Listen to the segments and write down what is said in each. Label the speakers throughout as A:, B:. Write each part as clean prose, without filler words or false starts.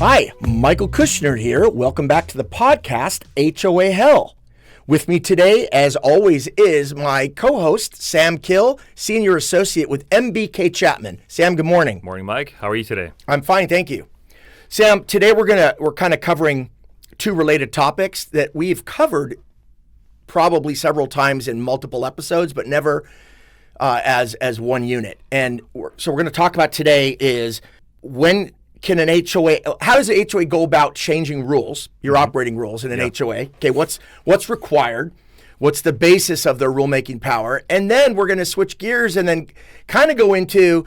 A: Hi, Michael Kushner here. Welcome back to the podcast, HOA Hell. With me today, as always, is my co-host, Sam Kill, Senior Associate with MBK Chapman. Sam, good morning.
B: Morning, Mike. How are you today?
A: I'm fine, thank you. Sam, today we're kind of covering two related topics that we've covered probably several times in multiple episodes, but never as one unit. And so we're going to talk about today is when can an HOA, how does an HOA go about changing rules, your operating rules in an HOA? Okay, what's required? What's the basis of their rulemaking power? And then we're going to switch gears and then kind of go into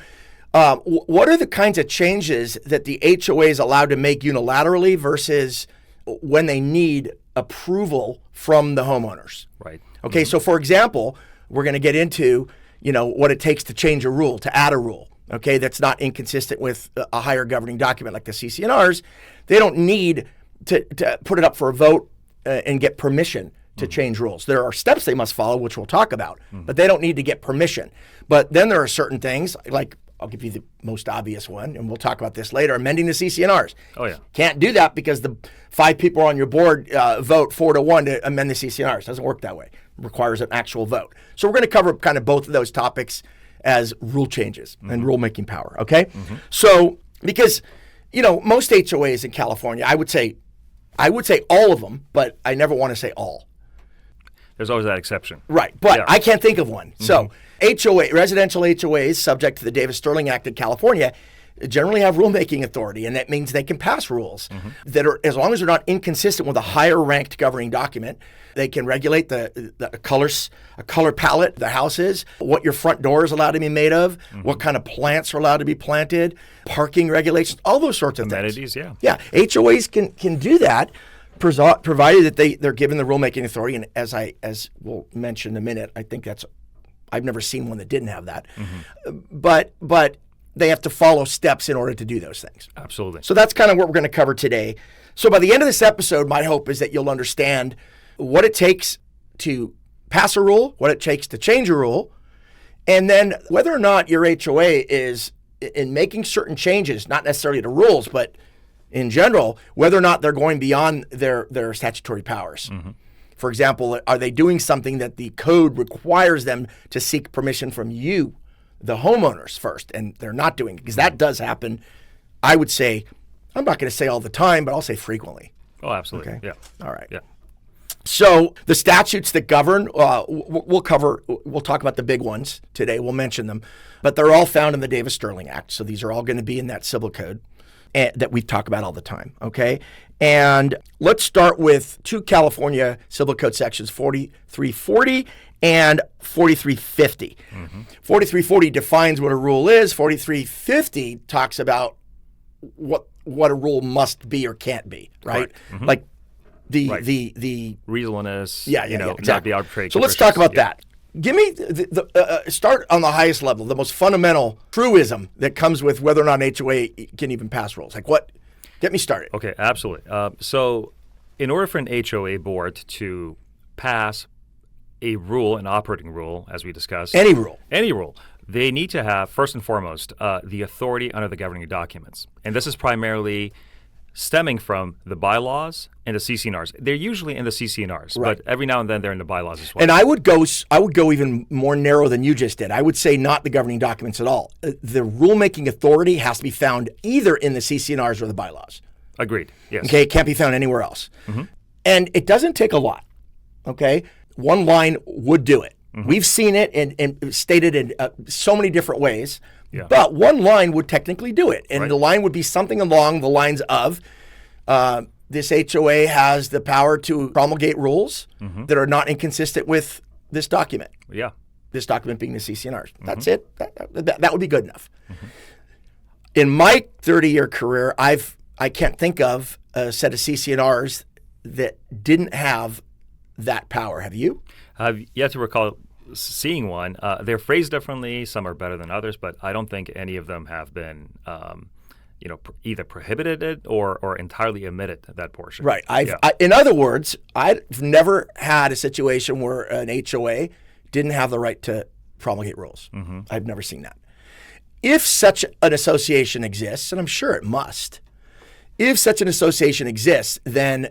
A: what are the kinds of changes that the HOA is allowed to make unilaterally versus when they need approval from the homeowners.
B: Right.
A: Okay, so for example, we're going to get into, what it takes to change a rule, to add a rule. Okay, that's not inconsistent with a higher governing document like the CC&Rs. They don't need to put it up for a vote and get permission to change rules. There are steps they must follow, which we'll talk about, but they don't need to get permission. But then there are certain things, like I'll give you the most obvious one, and we'll talk about this later, amending the CC&Rs.
B: Oh, yeah.
A: Can't do that because the 5 people on your board vote 4-1 to amend the CC&Rs. Doesn't work that way. It requires an actual vote. So we're going to cover kind of both of those topics as rule changes and rulemaking power, okay? So, because, most HOAs in California, I would say all of them, but I never want to say all.
B: There's always that exception.
A: Right, but I can't think of one. So, residential HOAs subject to the Davis-Sterling Act in California generally have rulemaking authority, and that means they can pass rules that are, as long as they're not inconsistent with a higher ranked governing document. They can regulate the color palette the house is, what your front door is allowed to be made of, what kind of plants are allowed to be planted, parking regulations, all those sorts of
B: amenities,
A: things. Yeah, HOAs can do that, provided that they're given the rulemaking authority. And as we'll mention in a minute, I think I've never seen one that didn't have that. But they have to follow steps in order to do those things.
B: Absolutely.
A: So that's kind of what we're going to cover today. So by the end of this episode, my hope is that you'll understand what it takes to pass a rule, what it takes to change a rule, and then whether or not your HOA is in making certain changes, not necessarily to rules, but in general, whether or not they're going beyond their statutory powers. For example, are they doing something that the code requires them to seek permission from you, the homeowners, first, and they're not doing it? Because that does happen, I would say, I'm not going to say all the time, but I'll say frequently.
B: Oh, absolutely.
A: Okay?
B: Yeah.
A: All right.
B: Yeah.
A: So the statutes that govern, we'll talk about the big ones today. We'll mention them, but they're all found in the Davis-Sterling Act. So these are all going to be in that civil code that we talk about all the time. Okay. And let's start with 2 California Civil Code sections, 4340 and 4350. 4340 defines what a rule is. 4350 talks about what a rule must be or can't be, right? Like the
B: reasonableness,
A: exactly.
B: not be arbitrary.
A: So let's talk about that. Give me start on the highest level, the most fundamental truism that comes with whether or not an HOA can even pass rules. Like what? Get me started.
B: Okay, absolutely. So in order for an HOA board to pass a rule, an operating rule, as we discussed.
A: Any rule,
B: they need to have, first and foremost, the authority under the governing documents. And this is primarily stemming from the bylaws and the CC&Rs. They're usually in the CC&Rs,
A: right,
B: but every now and then they're in the bylaws as well.
A: And I would go even more narrow than you just did. I would say not the governing documents at all. The rulemaking authority has to be found either in the CC&Rs or the bylaws.
B: Agreed. Yes.
A: Okay, it can't be found anywhere else. And it doesn't take a lot. Okay, one line would do it. We've seen it and stated in so many different ways.
B: Yeah.
A: But one line would technically do it. And
B: right,
A: the line would be something along the lines of this HOA has the power to promulgate rules that are not inconsistent with this document.
B: Yeah.
A: This document being the CC&Rs. That's it. That would be good enough. In my 30-year career, I can't think of a set of CC&Rs that didn't have that power. Have you?
B: I've yet to recall seeing one. They're phrased differently. Some are better than others, but I don't think any of them have been, either prohibited it or entirely omitted that portion.
A: Right. In other words, I've never had a situation where an HOA didn't have the right to promulgate rules. I've never seen that. If such an association exists, and I'm sure it must, If such an association exists, then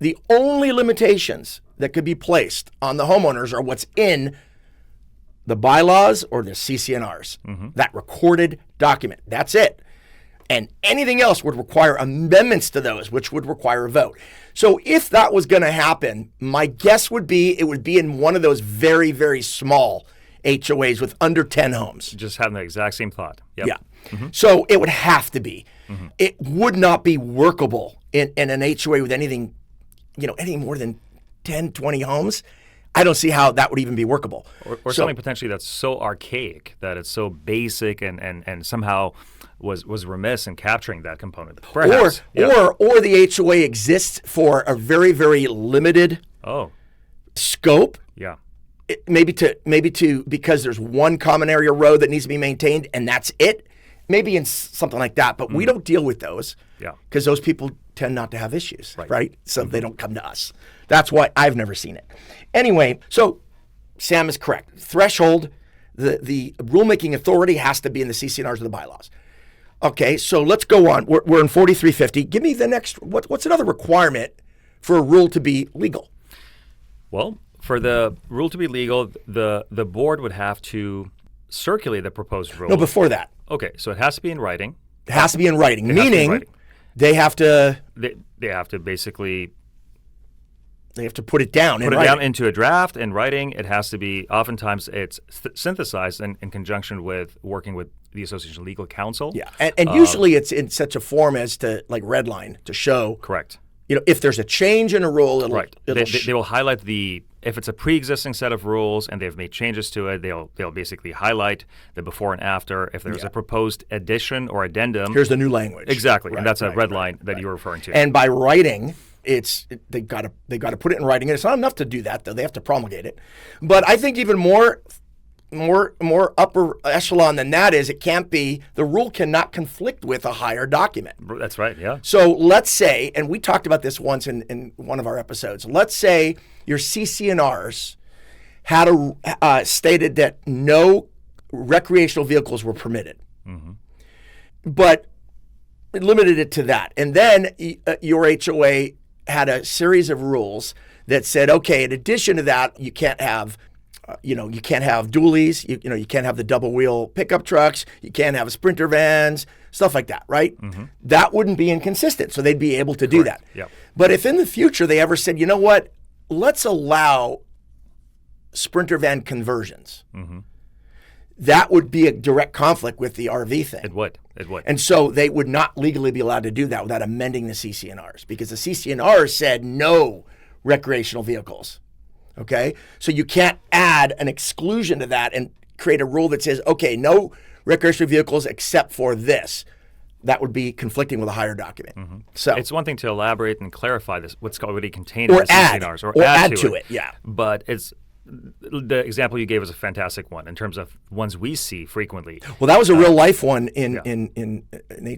A: the only limitations that could be placed on the homeowners are what's in the bylaws or the CC&Rs, that recorded document. That's it. And anything else would require amendments to those, which would require a vote. So if that was going to happen, my guess would be it would be in one of those very, very small HOAs with under 10 homes.
B: Just having the exact same thought. Yep.
A: Yeah. So it would have to be. It would not be workable in an HOA with anything, any more than 10, 20 homes. I don't see how that would even be workable.
B: Or something potentially that's so archaic that it's so basic and somehow was remiss in capturing that component. Perhaps.
A: Or the HOA exists for a very, very limited scope.
B: Yeah.
A: Maybe to because there's one common area road that needs to be maintained and that's it. Maybe in something like that, but we don't deal with those because those people tend not to have issues, right? So they don't come to us. That's why I've never seen it. Anyway, so Sam is correct. Threshold, the rulemaking authority has to be in the CC&Rs or the bylaws. Okay, so let's go on. We're in 4350. Give me the next. What's another requirement for a rule to be legal?
B: Well, for the rule to be legal, the board would have to circulate the proposed rule.
A: No, before that.
B: Okay, so it has to be in writing.
A: It has to be in writing, meaning they have to.
B: They have to basically.
A: They have to put it down.
B: Put it down into a draft in writing. It has to be. Oftentimes, it's synthesized in conjunction with working with the association legal counsel.
A: Yeah, and usually it's in such a form as to like redline to show.
B: Correct.
A: If there's a change in a rule,
B: they will highlight if it's a pre-existing set of rules and they've made changes to it, they'll basically highlight the before and after. If there's a proposed addition or addendum,
A: here's the new language.
B: Exactly, and that's a red line that you're referring to.
A: And by writing, they got to put it in writing. And it's not enough to do that though; they have to promulgate it. But I think even more upper echelon than that is the rule cannot conflict with a higher document.
B: That's right, yeah.
A: So let's say, and we talked about this once in one of our episodes, let's say your CC&Rs had stated that no recreational vehicles were permitted, but it limited it to that. And then your HOA had a series of rules that said, okay, in addition to that, you can't have you can't have dualies, you can't have the double wheel pickup trucks, you can't have Sprinter vans, stuff like that, right? That wouldn't be inconsistent, so they'd be able to do that.
B: Yep.
A: But if in the future they ever said, you know what, let's allow Sprinter van conversions, that would be a direct conflict with the RV thing.
B: It would.
A: And so they would not legally be allowed to do that without amending the CC&Rs because the CC&Rs said no recreational vehicles. Okay, so you can't add an exclusion to that and create a rule that says, okay, no recreational vehicles except for this. That would be conflicting with a higher document. So
B: it's one thing to elaborate and clarify this, what's already contained in the CC&Rs,
A: or add to it. Yeah.
B: But the example you gave is a fantastic one in terms of ones we see frequently.
A: Well, that was a real life one in an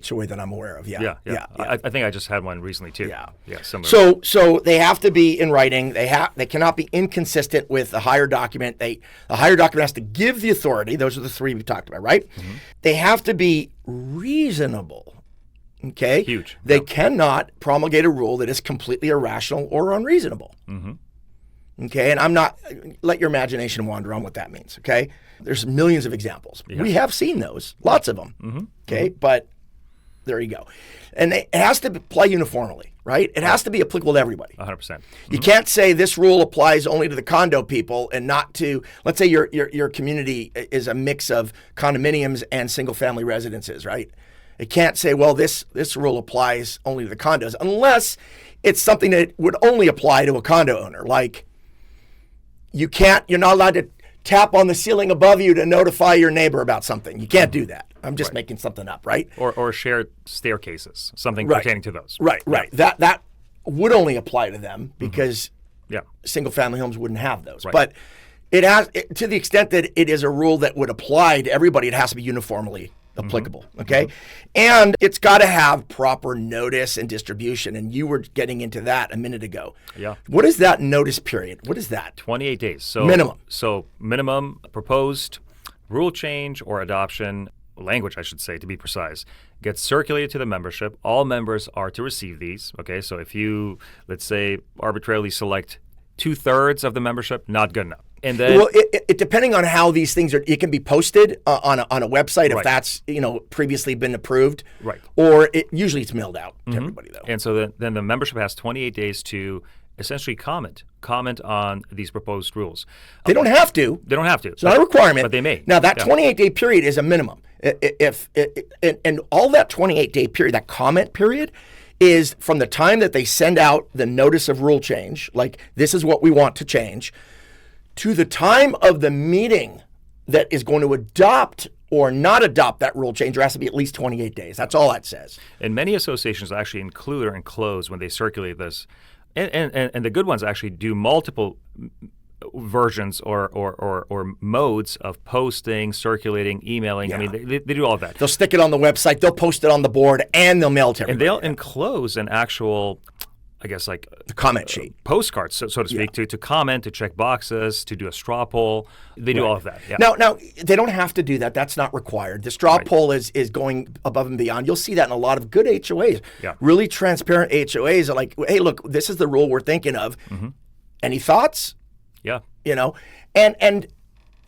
A: HOA that I'm aware of. Yeah.
B: I think I just had one recently too. Yeah.
A: Similar. So they have to be in writing. They cannot be inconsistent with the higher document. The higher document has to give the authority. Those are the three we talked about, right? They have to be reasonable. Okay.
B: Huge.
A: They cannot promulgate a rule that is completely irrational or unreasonable. Okay, and I'm not, let your imagination wander on what that means, okay? There's millions of examples. Yeah. We have seen those, lots of them, okay? But there you go. And it has to apply uniformly, right? It has to be applicable to everybody.
B: 100%.
A: You can't say this rule applies only to the condo people and not to, let's say your community is a mix of condominiums and single-family residences, right? It can't say, well, this rule applies only to the condos unless it's something that would only apply to a condo owner, like you're not allowed to tap on the ceiling above you to notify your neighbor about something. You can't do that. I'm just making something up, right?
B: Or shared staircases, something pertaining to those.
A: Right. That would only apply to them because single family homes wouldn't have those. But it has, to the extent that it is a rule that would apply to everybody, it has to be uniformly applicable, okay? And it's got to have proper notice and distribution, and you were getting into that a minute ago.
B: Yeah.
A: What is that notice period? What is that?
B: 28 days. So
A: minimum.
B: So minimum proposed rule change or adoption language, I should say, to be precise, gets circulated to the membership. All members are to receive these. Okay, so if you, let's say, arbitrarily select 2/3 of the membership, not good enough. And then,
A: well, it depending on how these things are, it can be posted on a website if that's previously been approved,
B: right?
A: Or usually it's mailed out to everybody though.
B: And so then the membership has 28 days to essentially comment on these proposed rules.
A: They don't have to.
B: They don't have to.
A: It's not a requirement,
B: but they may.
A: Now that 28-day period is a minimum. And all that 28-day period, that comment period, is from the time that they send out the notice of rule change, like this is what we want to change, to the time of the meeting that is going to adopt or not adopt that rule change. There has to be at least 28 days. That's all that says.
B: And many associations actually include or enclose when they circulate this. And the good ones actually do multiple versions or modes of posting, circulating, emailing.
A: Yeah.
B: I mean, they do all of that.
A: They'll stick it on the website, they'll post it on the board, and they'll mail it to everybody.
B: And they'll enclose an actual, I guess, like
A: the comment sheet,
B: postcards, so to speak, to comment, to check boxes, to do a straw poll. They do all of that. Yeah.
A: Now they don't have to do that. That's not required. The straw poll is going above and beyond. You'll see that in a lot of good HOAs.
B: Yeah.
A: Really transparent HOAs are like, hey, look, this is the rule we're thinking of. Any thoughts?
B: Yeah.
A: And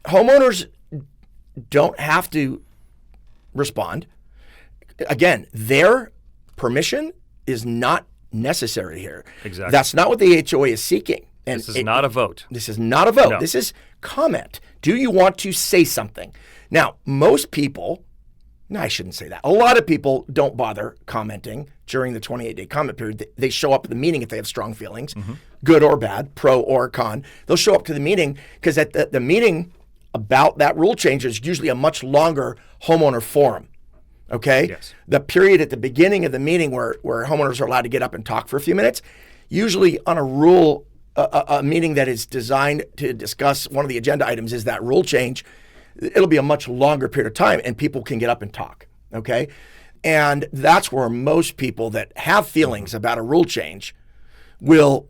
A: homeowners don't have to respond. Again, their permission is not necessary here.
B: Exactly.
A: That's not what the HOA is seeking. And
B: this is not a vote.
A: This is not a vote.
B: No.
A: This is comment. Do you want to say something? Now, most people, no, I shouldn't say that. A lot of people don't bother commenting during the 28-day comment period. They show up at the meeting if they have strong feelings, good or bad, pro or con. They'll show up to the meeting because at the meeting about that rule change is usually a much longer homeowner forum. Okay?
B: Yes.
A: The period at the beginning of the meeting where homeowners are allowed to get up and talk for a few minutes, usually on a meeting that is designed to discuss one of the agenda items is that rule change, it'll be a much longer period of time and people can get up and talk, okay? And that's where most people that have feelings about a rule change will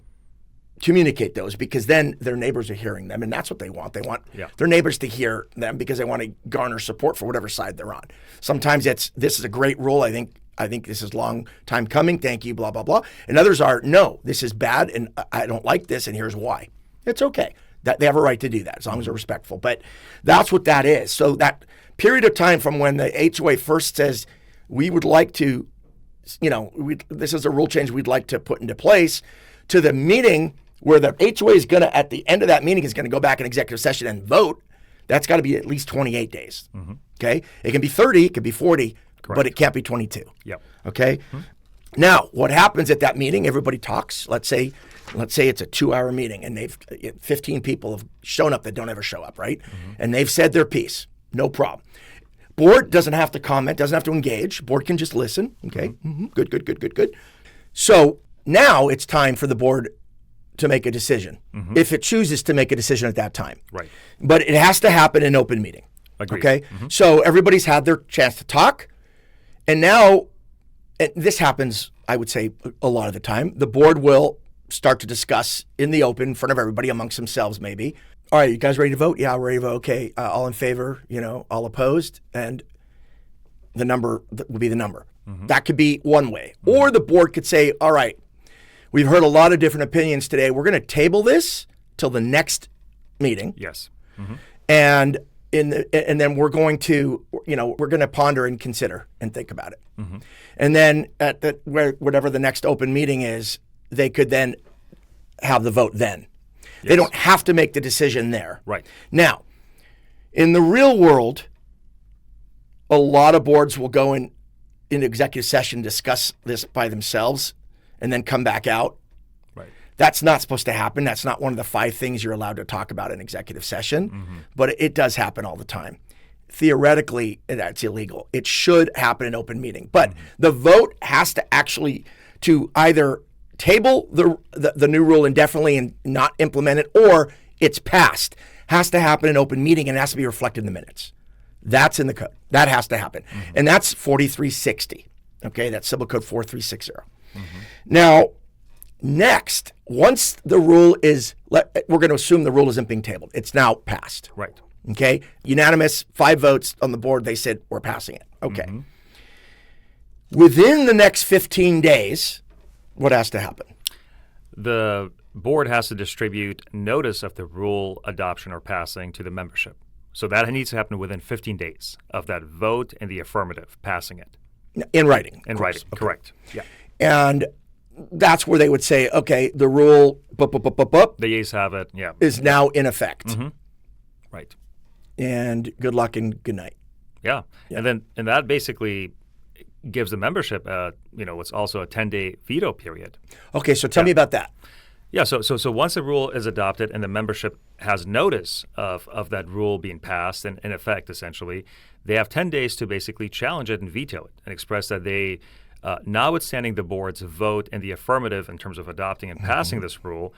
A: communicate those, because then their neighbors are hearing them, and that's what they want. They want their neighbors to hear them because they want to garner support for whatever side they're on. Sometimes this is a great rule. I think this is long time coming. Thank you, blah, blah, blah. And others are, no, this is bad and I don't like this and here's why. It's okay. That they have a right to do that as long as they're respectful. But that's what that is. So that period of time from when the HOA first says, we would like to, this is a rule change we'd like to put into place, to the meeting where the HOA is going to, at the end of that meeting, is going to go back in executive session and vote, that's got to be at least 28 days. Okay? It can be 30, it can be 40,
B: Correct.
A: but it can't be 22.
B: Yep.
A: Okay? Now, what happens at that meeting? Everybody talks. Let's say it's a 2-hour meeting and 15 people have shown up that don't ever show up, right? And they've said their piece. No problem. Board doesn't have to comment, doesn't have to engage. Board can just listen. Okay? Good. So now it's time for the board to make a decision, if it chooses to make a decision at that time.
B: Right.
A: But it has to happen in open meeting.
B: Agreed.
A: Okay? So everybody's had their chance to talk, and now, and this happens, I would say, a lot of the time, the board will start to discuss in the open, in front of everybody, amongst themselves maybe. All right, you guys ready to vote? Yeah, we're ready to vote. Okay, all in favor, all opposed, and the number will be the number. That could be one way. Or the board could say, all right, we've heard a lot of different opinions today. We're going to table this till the next meeting.
B: Yes.
A: And and then we're going to, we're going to ponder and consider and think about it. And then at whatever the next open meeting is, they could then have the vote then. Yes. They don't have to make the decision there.
B: Right.
A: Now, in the real world, a lot of boards will go in executive session, discuss this by themselves, and then come back out.
B: Right.
A: That's not supposed to happen. That's not one of the 5 things you're allowed to talk about in executive session, but it does happen all the time. Theoretically, that's illegal. It should happen in open meeting, but the vote has to actually to either table the new rule indefinitely and not implement it, or it's passed. Has to happen in open meeting and has to be reflected in the minutes. That's in the code. That has to happen. And that's 4360. Okay, that's Civil Code 4360. Now, next, once the rule is, we're going to assume the rule isn't being tabled. It's now passed.
B: Right.
A: Okay, unanimous, 5 votes on the board. They said we're passing it. Okay. Within the next 15 days, what has to happen?
B: The board has to distribute notice of the rule adoption or passing to the membership. So that needs to happen within 15 days of that vote in the affirmative, passing it.
A: In writing.
B: In writing, correct. Yeah.
A: And that's where they would say, okay, the rule
B: The yeas have it, yeah.
A: is now in effect.
B: Right.
A: And good luck and good night.
B: Yeah. And that basically gives the membership what's also a 10-day veto period.
A: Okay, so tell me about that.
B: Yeah, so once a rule is adopted and the membership has notice of that rule being passed and in effect, essentially, they have 10 days to basically challenge it and veto it and express that they, notwithstanding the board's vote in the affirmative in terms of adopting and passing this rule,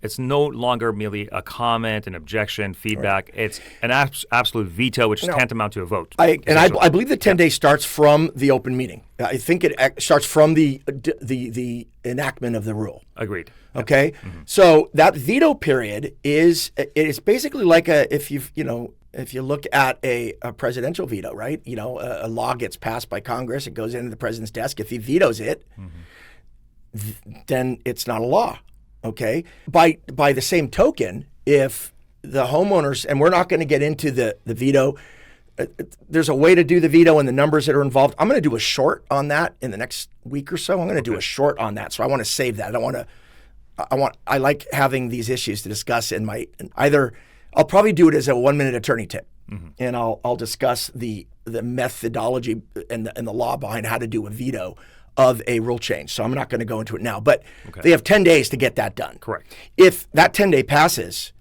B: it's no longer merely a comment, an objection, feedback. Right. It's an absolute veto, which is tantamount to a vote.
A: I believe the 10 days starts from the open meeting. I think it starts from the enactment of the rule.
B: Agreed.
A: Okay, so that veto period is basically like if you look at a presidential veto, right? A law gets passed by Congress, it goes into the president's desk. If he vetoes it, then it's not a law. Okay. By the same token, if the homeowners, and we're not going to get into the veto, there's a way to do the veto and the numbers that are involved. I'm going to do a short on that in the next week or so. I'm going to do a short on that. So I want to save that. I like having these issues to discuss I'll probably do it as a 1-minute attorney tip. And I'll discuss the methodology and the law behind how to do a veto of a rule change. So I'm not going to go into it now, but they have 10 days to get that done.
B: Correct.
A: If that 10-day passes,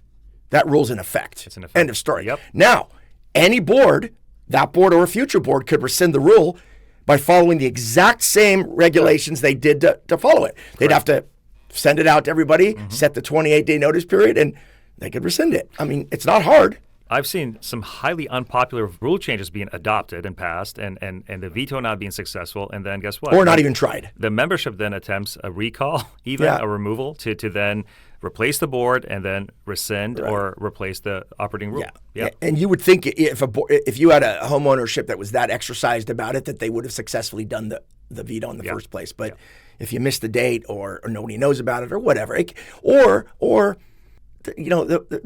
A: that rule's in effect.
B: It's in effect.
A: End of story.
B: Yep.
A: Now, any board, that board or a future board, could rescind the rule by following the exact same regulations they did to follow it. They'd have to send it out to everybody, set the 28-day notice period, and they could rescind it. I mean, it's not hard.
B: I've seen some highly unpopular rule changes being adopted and passed and the veto not being successful, and then guess what?
A: Or not even tried.
B: The membership then attempts a recall, even a removal, to then replace the board and then rescind or replace the operating rule.
A: Yeah. And you would think if you had a homeownership that was that exercised about it, that they would have successfully done the veto in the first place. But if you miss the date or nobody knows about it or whatever, or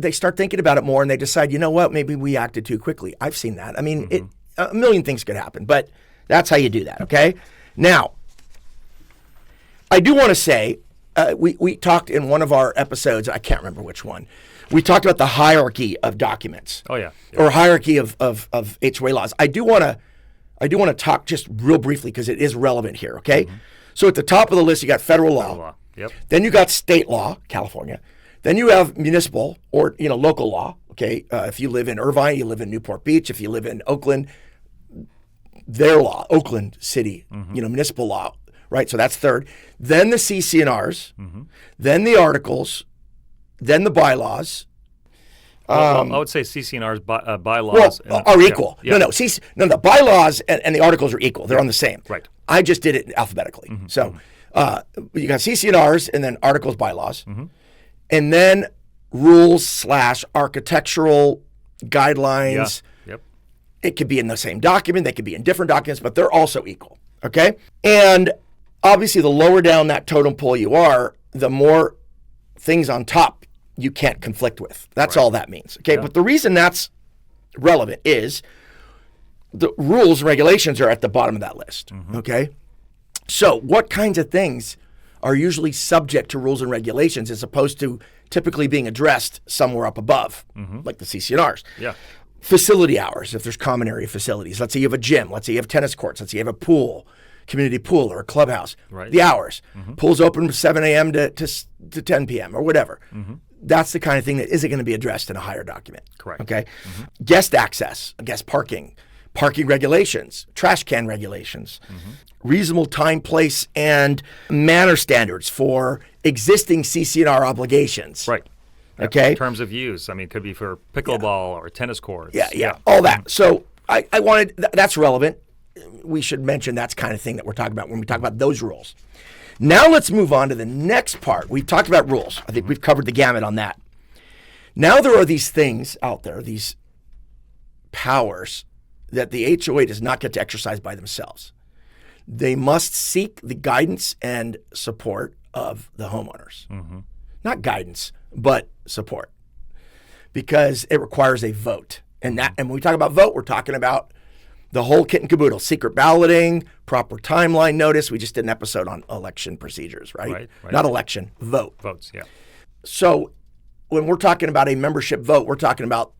A: they start thinking about it more and they decide, you know what, maybe we acted too quickly. I've seen that. I mean, a million things could happen, but that's how you do that, okay? Now, I do want to say, we talked in one of our episodes, I can't remember which one, we talked about the hierarchy of documents.
B: Oh, yeah.
A: Or hierarchy of HOA laws. I do want to talk just real briefly because it is relevant here, okay? So at the top of the list, you got federal law.
B: Yep.
A: Then you got state law, California. Then you have municipal or local law. Okay, if you live in Irvine, you live in Newport Beach. If you live in Oakland, their law, Oakland City, municipal law, right? So that's third. Then the CC&Rs, then the articles, then the bylaws.
B: I would say CC&Rs bylaws
A: are equal. No, the bylaws and the articles are equal. They're on the same.
B: Right.
A: I just did it alphabetically. So you got CC&Rs and then articles, bylaws. And then rules/architectural guidelines.
B: Yep.
A: It could be in the same document. They could be in different documents, but they're also equal. Okay? And obviously, the lower down that totem pole you are, the more things on top you can't conflict with. That's all that means. Okay? But the reason that's relevant is the rules and regulations are at the bottom of that list. Okay? So what kinds of things are usually subject to rules and regulations as opposed to typically being addressed somewhere up above, like the CC&Rs.
B: Yeah.
A: Facility hours, if there's common area facilities. Let's say you have a gym. Let's say you have tennis courts. Let's say you have a pool, community pool or a clubhouse.
B: Right.
A: The hours. Pool's open from 7 a.m. to 10 p.m. or whatever. That's the kind of thing that isn't going to be addressed in a higher document.
B: Correct.
A: Okay? Guest access, guest parking regulations, trash can regulations, reasonable time, place, and manner standards for existing CC&R obligations.
B: Right.
A: Okay.
B: Terms of use. I mean, it could be for pickleball or tennis courts.
A: Yeah. All that. So I wanted, that's relevant. We should mention that's kind of thing that we're talking about when we talk about those rules. Now let's move on to the next part. We've talked about rules. I think we've covered the gamut on that. Now there are these things out there, these powers that the HOA does not get to exercise by themselves. They must seek the guidance and support of the homeowners. Not guidance, but support, because it requires a vote. And when we talk about vote, we're talking about the whole kit and caboodle: secret balloting, proper timeline notice. We just did an episode on election procedures, right? Not election, vote.
B: Votes, yeah.
A: So when we're talking about a membership vote, we're talking about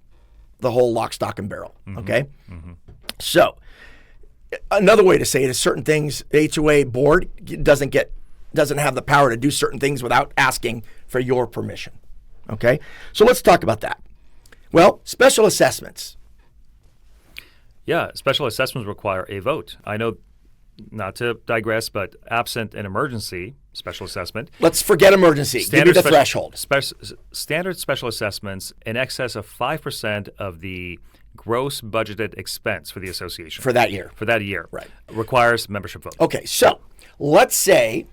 A: the whole lock, stock, and barrel, okay? So another way to say it is certain things, the HOA board doesn't have the power to do certain things without asking for your permission, okay? So let's talk about that. Well, special assessments.
B: Yeah, special assessments require a vote. I know, not to digress, but absent an emergency special assessment.
A: Let's forget emergency. Give me the threshold.
B: Standard special assessments in excess of 5% of the gross budgeted expense for the association.
A: For that year.
B: For that year.
A: Right.
B: Requires membership vote.
A: Okay, so let's say,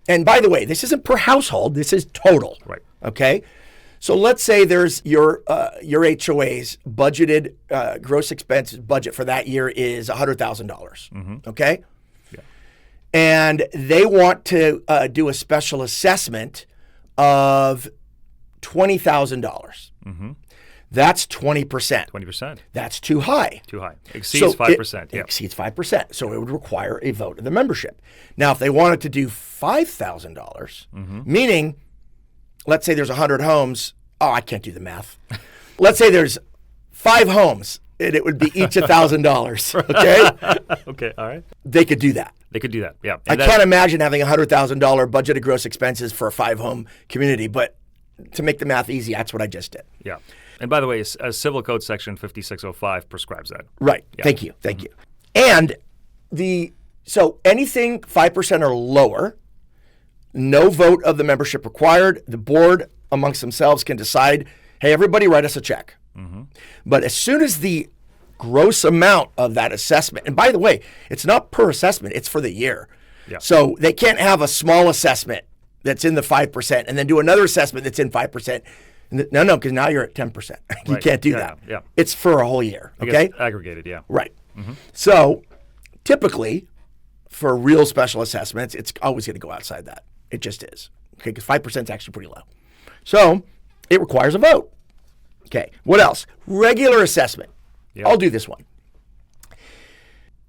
A: and by the way, this isn't per household, this is total.
B: Right.
A: Okay? So let's say there's your HOA's budgeted gross expense budget for that year is $100,000. Okay?
B: Yeah.
A: And they want to do a special assessment of $20,000. That's 20%.
B: 20%.
A: That's too high.
B: Too high. Exceeds 5%.
A: It exceeds 5%. So it would require a vote of the membership. Now, if they wanted to do $5,000, meaning, let's say there's 100 homes. Oh, I can't do the math. Let's say there's 5 homes, and it would be each $1,000. Okay?
B: Okay, all right.
A: They could do that.
B: They could do that, yeah.
A: I can't imagine having a $100,000 budgeted gross expenses for a 5-home community, but to make the math easy, that's what I just did.
B: Yeah. And by the way, Civil Code Section 5605 prescribes that.
A: Right. Yeah. Thank you. Thank you. And so anything 5% or lower, no vote of the membership required. The board amongst themselves can decide, hey, everybody write us a check. But as soon as the gross amount of that assessment, and by the way, it's not per assessment, it's for the year.
B: Yeah.
A: So they can't have a small assessment that's in the 5% and then do another assessment that's in 5%. No, because now you're at 10%. You can't do that.
B: Yeah.
A: It's for a whole year. Okay?
B: Aggregated, yeah.
A: Right. So typically, for real special assessments, it's always going to go outside that. It just is. Okay, because 5% is actually pretty low. So it requires a vote. Okay. What else? Regular assessment. Yep. I'll do this one.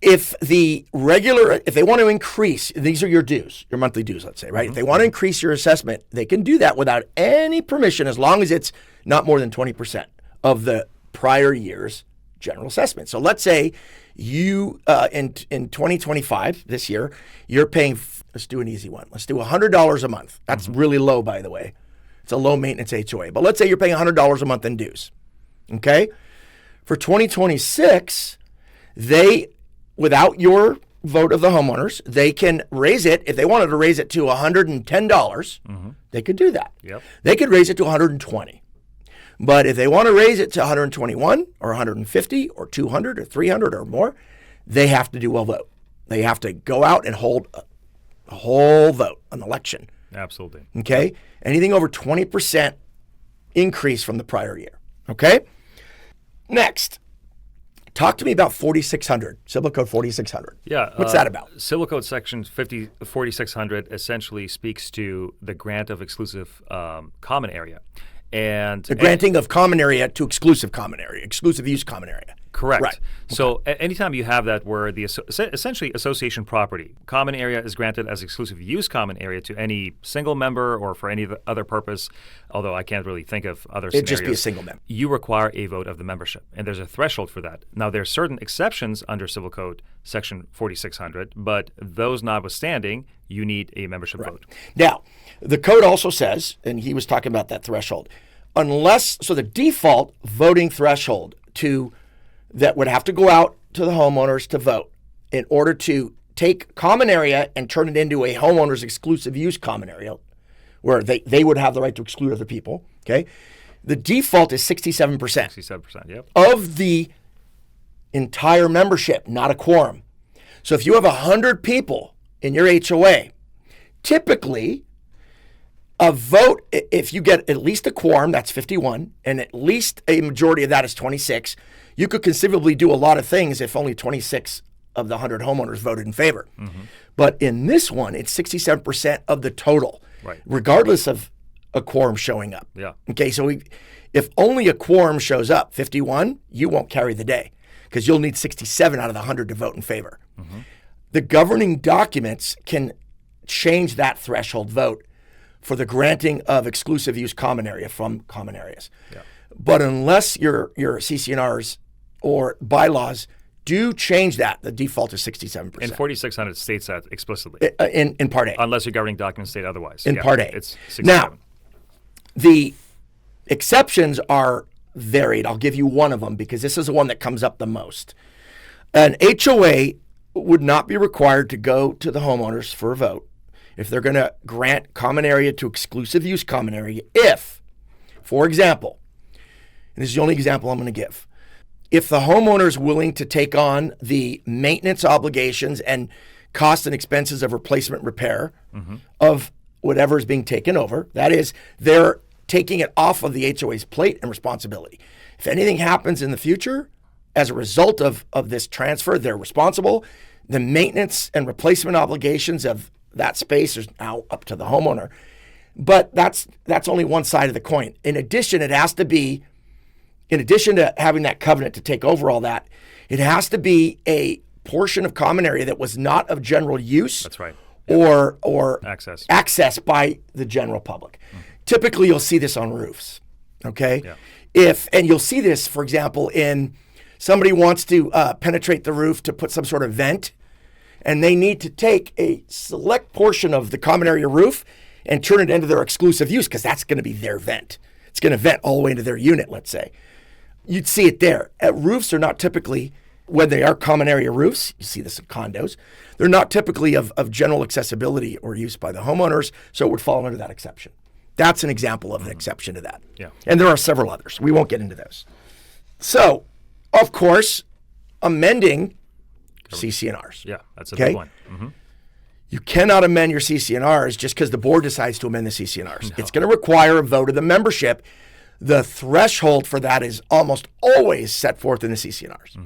A: If they want to increase, these are your dues, your monthly dues, let's say, right? If they want to increase your assessment, they can do that without any permission, as long as it's not more than 20% of the prior year's general assessment. So let's say you, in 2025, this year, you're paying, let's do an easy one. Let's do $100 a month. That's really low, by the way. It's a low maintenance HOA. But let's say you're paying $100 a month in dues. Okay? For 2026, without your vote of the homeowners, they can raise it. If they wanted to raise it to $110, they could do that.
B: Yep.
A: They could raise it to $120. But if they want to raise it to $121 or $150 or $200 or $300 or more, they have to do a vote. They have to go out and hold a whole vote, an election.
B: Absolutely.
A: Okay? Anything over 20% increase from the prior year. Okay? Next. Talk to me about 4600, Civil Code 4600.
B: Yeah.
A: What's that about?
B: Civil Code Section 4600 essentially speaks to the grant of exclusive common area. And
A: the granting of common area to exclusive common area, exclusive use common area.
B: Correct.
A: Right.
B: So anytime you have that where the essentially association property, common area is granted as exclusive use common area to any single member or for any other purpose, although I can't really think of other scenarios.
A: It'd just be a single member.
B: You require a vote of the membership, and there's a threshold for that. Now, there are certain exceptions under Civil Code Section 4600, but those notwithstanding, you need a membership vote.
A: Now, the code also says, and he was talking about that threshold, so the default voting threshold that would have to go out to the homeowners to vote in order to take common area and turn it into a homeowner's exclusive use common area where they would have the right to exclude other people, okay? The default is 67%.
B: 67%, yep.
A: Of the entire membership, not a quorum. So if you have 100 people in your HOA, typically A vote, if you get at least a quorum, that's 51, and at least a majority of that is 26, you could conceivably do a lot of things if only 26 of the 100 homeowners voted in favor. But in this one, it's 67% of the total, regardless of a quorum showing up. Okay, so if only a quorum shows up, 51, you won't carry the day because you'll need 67 out of the 100 to vote in favor. The governing documents can change that threshold vote for the granting of exclusive use common area from common areas. But unless your CC&Rs or bylaws do change that, the default is 67%.
B: And 4600 states that explicitly.
A: In Part A.
B: Unless your governing documents state otherwise.
A: In Part A.
B: It's 67.
A: Now, the exceptions are varied. I'll give you one of them because this is the one that comes up the most. An HOA would not be required to go to the homeowners for a vote if they're going to grant common area to exclusive use common area if, for example, and this is the only example I'm going to give, if the homeowner is willing to take on the maintenance obligations and costs and expenses of replacement repair of whatever is being taken over, that is, they're taking it off of the HOA's plate and responsibility. If anything happens in the future as a result of this transfer, they're responsible. The maintenance and replacement obligations of that space is now up to the homeowner. But that's only one side of the coin. In addition, it has to be, in addition to having that covenant to take over all that, it has to be a portion of common area that was not of general use.
B: That's right.
A: Or
B: access
A: by the general public. Typically, you'll see this on roofs, okay?
B: Yeah.
A: And you'll see this, for example, in somebody wants to penetrate the roof to put some sort of vent, and they need to take a select portion of the common area roof and turn it into their exclusive use because that's going to be their vent. It's going to vent all the way into their unit, let's say. You'd see it there. Roofs are not typically, when they are common area roofs, you see this in condos, they're not typically of general accessibility or use by the homeowners, so it would fall under that exception. That's an example of an exception to that.
B: Yeah.
A: And there are several others. We won't get into those. So, of course, amending CC&Rs.
B: Yeah, that's a big one.
A: You cannot amend your CC&Rs just because the board decides to amend the CC&Rs.
B: No.
A: It's going to require a vote of the membership. The threshold for that is almost always set forth in the CC&Rs.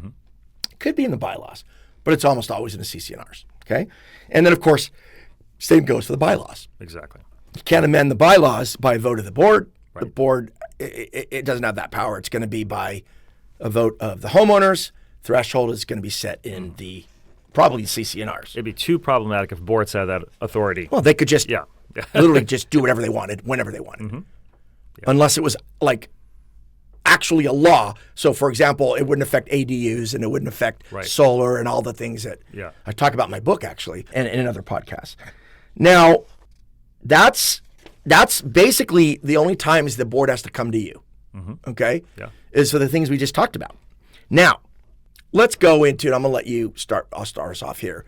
A: It could be in the bylaws, but it's almost always in the CC&Rs. Okay? And then, of course, same goes for the bylaws.
B: Exactly.
A: You can't amend the bylaws by a vote of the board. The board, it doesn't have that power. It's going to be by a vote of the homeowners. Threshold is going to be set in the probably CC&Rs.
B: It'd be too problematic if boards had that authority.
A: Well, they could just literally just do whatever they wanted, whenever they wanted. Unless it was like actually a law. So, for example, it wouldn't affect ADUs and it wouldn't affect solar and all the things that I talk about in my book, actually, and in another podcast. Now, that's basically the only times the board has to come to you, okay?
B: Yeah.
A: Is for the things we just talked about. Now, let's go into it. I'm going to let you start. I'll start us off here.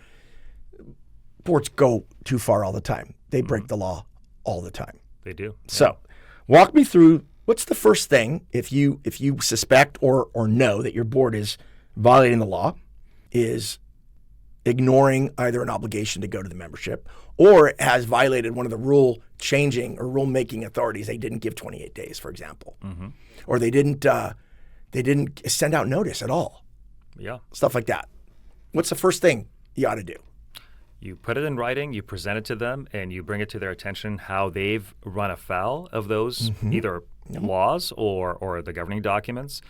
A: Boards go too far all the time. They break the law all the time.
B: They do.
A: So, walk me through what's the first thing if you suspect or know that your board is violating the law, is ignoring either an obligation to go to the membership or has violated one of the rule changing or rule making authorities. They didn't give 28 days, for example, or they didn't send out notice at all.
B: Yeah.
A: Stuff like that. What's the first thing you ought to do?
B: You put it in writing, you present it to them, and you bring it to their attention how they've run afoul of those either laws or the governing documents,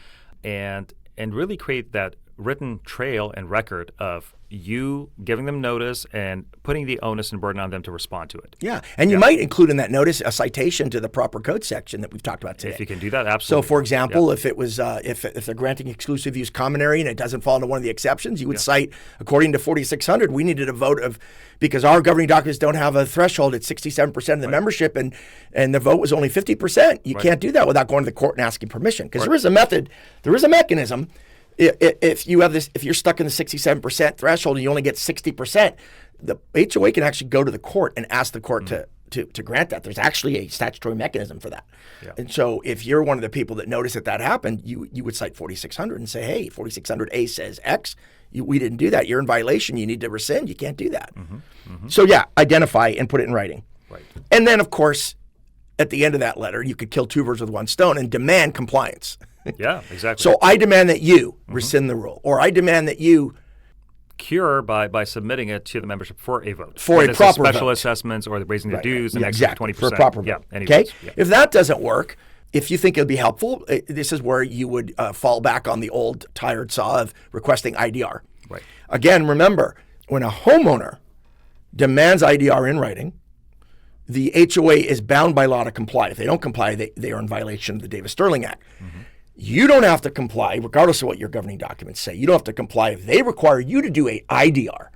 B: and really create that written trail and record of you giving them notice and putting the onus and burden on them to respond to it.
A: Yeah, and you might include in that notice a citation to the proper code section that we've talked about today.
B: If you can do that, absolutely.
A: So, for example, if it was if they're granting exclusive use common area and it doesn't fall into one of the exceptions, you would cite, according to 4600, we needed a vote of, because our governing documents don't have a threshold at 67% of the membership, and the vote was only 50%. You can't do that without going to the court and asking permission, because there is a method, there is a mechanism. If you have this, if you're stuck in the 67% threshold and you only get 60%, the HOA can actually go to the court and ask the court to grant that. There's actually a statutory mechanism for that. Yeah. And so if you're one of the people that noticed that happened, you would cite 4600 and say, hey, 4600A says X. We didn't do that. You're in violation. You need to rescind. You can't do that. So identify and put it in writing.
B: Right.
A: And then, of course, at the end of that letter, you could kill two birds with one stone and demand compliance.
B: Yeah, exactly.
A: So I demand that you rescind the rule, or I demand that you
B: cure by submitting it to the membership for a vote.
A: For
B: Whether
A: a
B: it's
A: proper
B: special
A: vote.
B: assessments or the raising the
A: Right,
B: dues,
A: right.
B: an
A: Yeah,
B: extra
A: exactly,
B: 20%.
A: for a proper
B: yeah,
A: vote.
B: any
A: Okay?
B: votes. Yeah.
A: If that doesn't work, if you think it'll be helpful, this is where you would fall back on the old tired saw of requesting IDR.
B: Right.
A: Again, remember, when a homeowner demands IDR in writing, the HOA is bound by law to comply. If they don't comply, they are in violation of the Davis-Sterling Act. You don't have to comply, regardless of what your governing documents say. You don't have to comply if they require you to do a IDR,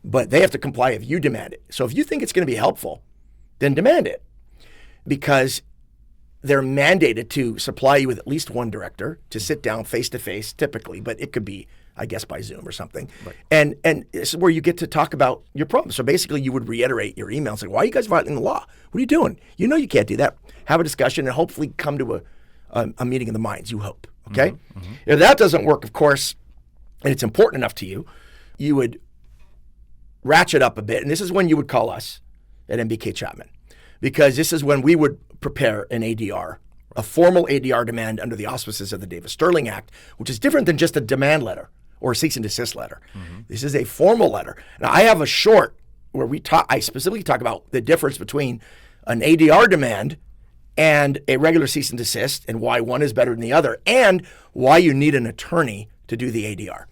A: but they have to comply if you demand it. So if you think it's going to be helpful, then demand it, because they're mandated to supply you with at least one director to sit down face-to-face, typically, but it could be, I guess, by Zoom or something.
B: Right.
A: And this is where you get to talk about your problem. So basically, you would reiterate your email and say, why are you guys violating the law? What are you doing? You know you can't do that. Have a discussion and hopefully come to a meeting of the minds, you hope. Okay? If that doesn't work, of course, and it's important enough to you, you would ratchet up a bit. And this is when you would call us at MBK Chapman, because this is when we would prepare an ADR, a formal ADR demand under the auspices of the Davis-Sterling Act, which is different than just a demand letter or a cease and desist letter. This is a formal letter. Now, I have a short where I specifically talk about the difference between an ADR demand and a regular cease and desist, and why one is better than the other, and why you need an attorney to do the ADR.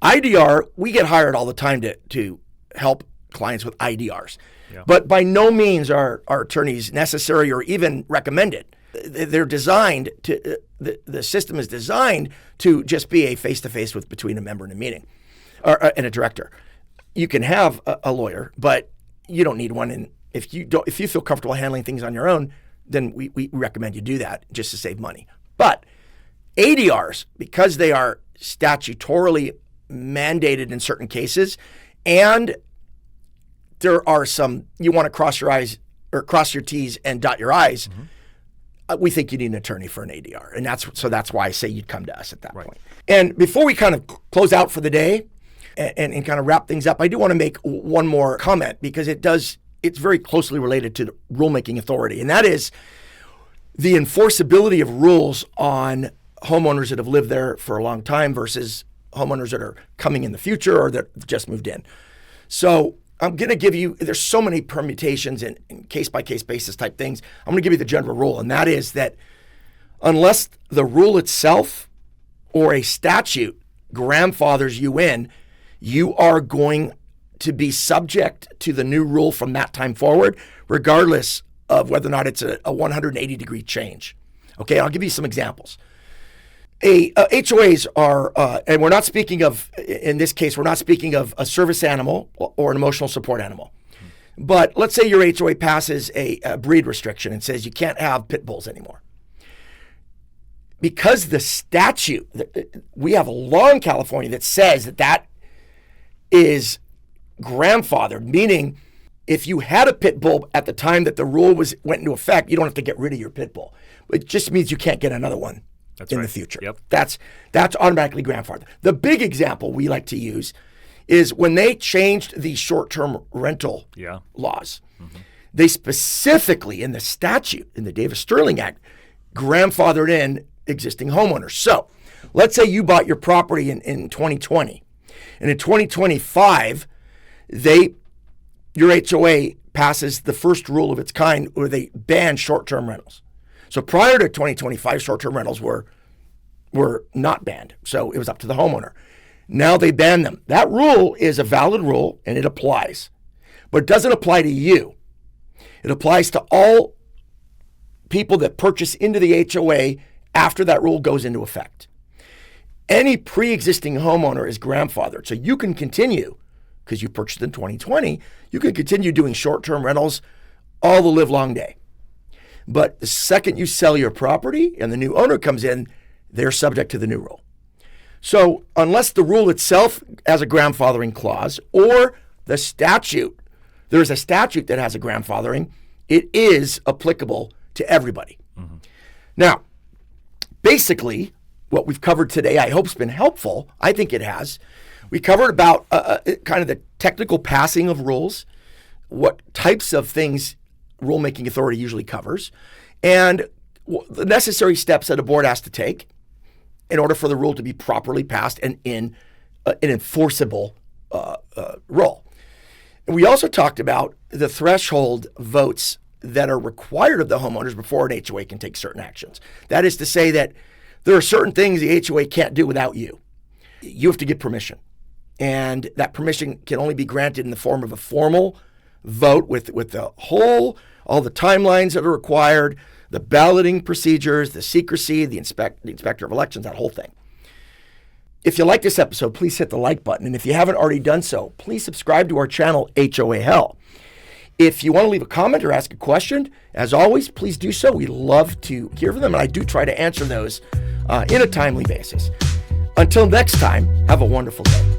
A: IDR, we get hired all the time to help clients with IDRs.
B: Yeah.
A: But by no means are attorneys necessary or even recommended. They're designed to, the system is designed to just be a face-to-face between a member and a meeting, and a director. You can have a lawyer, but you don't need one. And if you feel comfortable handling things on your own, then we recommend you do that just to save money. But ADRs, because they are statutorily mandated in certain cases, and there are some, you want to cross your T's and dot your I's, we think you need an attorney for an ADR. And that's why I say you'd come to us at that point. And before we kind of close out for the day and kind of wrap things up, I do want to make one more comment, because it's very closely related to the rulemaking authority. And that is the enforceability of rules on homeowners that have lived there for a long time versus homeowners that are coming in the future or that just moved in. So I'm going to give you, there's so many permutations and case-by-case basis type things. I'm going to give you the general rule, and that is that unless the rule itself or a statute grandfathers you in, you are going to be subject to the new rule from that time forward, regardless of whether or not it's a 180-degree change. Okay, I'll give you some examples. HOAs are, and we're not speaking of, in this case, we're not speaking of a service animal or an emotional support animal. But let's say your HOA passes a breed restriction and says you can't have pit bulls anymore. Because the statute, we have a law in California that says that is grandfathered, meaning if you had a pit bull at the time that the rule went into effect, you don't have to get rid of your pit bull. It just means you can't get another one in the future.
B: Yep.
A: That's automatically grandfathered. The big example we like to use is when they changed the short-term rental laws. They specifically, in the statute, in the Davis-Sterling Act, grandfathered in existing homeowners. So let's say you bought your property in 2020, and in 2025, your HOA passes the first rule of its kind where they ban short-term rentals. So prior to 2025, short-term rentals were not banned. So it was up to the homeowner. Now they ban them. That rule is a valid rule and it applies, but it doesn't apply to you. It applies to all people that purchase into the HOA after that rule goes into effect. Any pre-existing homeowner is grandfathered. So you can continue, because you purchased in 2020, you can continue doing short-term rentals all the live long day. But the second you sell your property and the new owner comes in, they're subject to the new rule. So unless the rule itself has a grandfathering clause or the statute, there's a statute that has a grandfathering, it is applicable to everybody. Now, basically, what we've covered today, I hope has been helpful. I think it has. We covered about kind of the technical passing of rules, what types of things rulemaking authority usually covers, and the necessary steps that a board has to take in order for the rule to be properly passed and in an enforceable role. And we also talked about the threshold votes that are required of the homeowners before an HOA can take certain actions. That is to say that there are certain things the HOA can't do without you. You have to get permission. And that permission can only be granted in the form of a formal vote with all the timelines that are required, the balloting procedures, the secrecy, the inspector of elections, that whole thing. If you like this episode, please hit the like button. And if you haven't already done so, please subscribe to our channel, HOA Hell. If you want to leave a comment or ask a question, as always, please do so. We love to hear from them, and I do try to answer those in a timely basis. Until next time, have a wonderful day.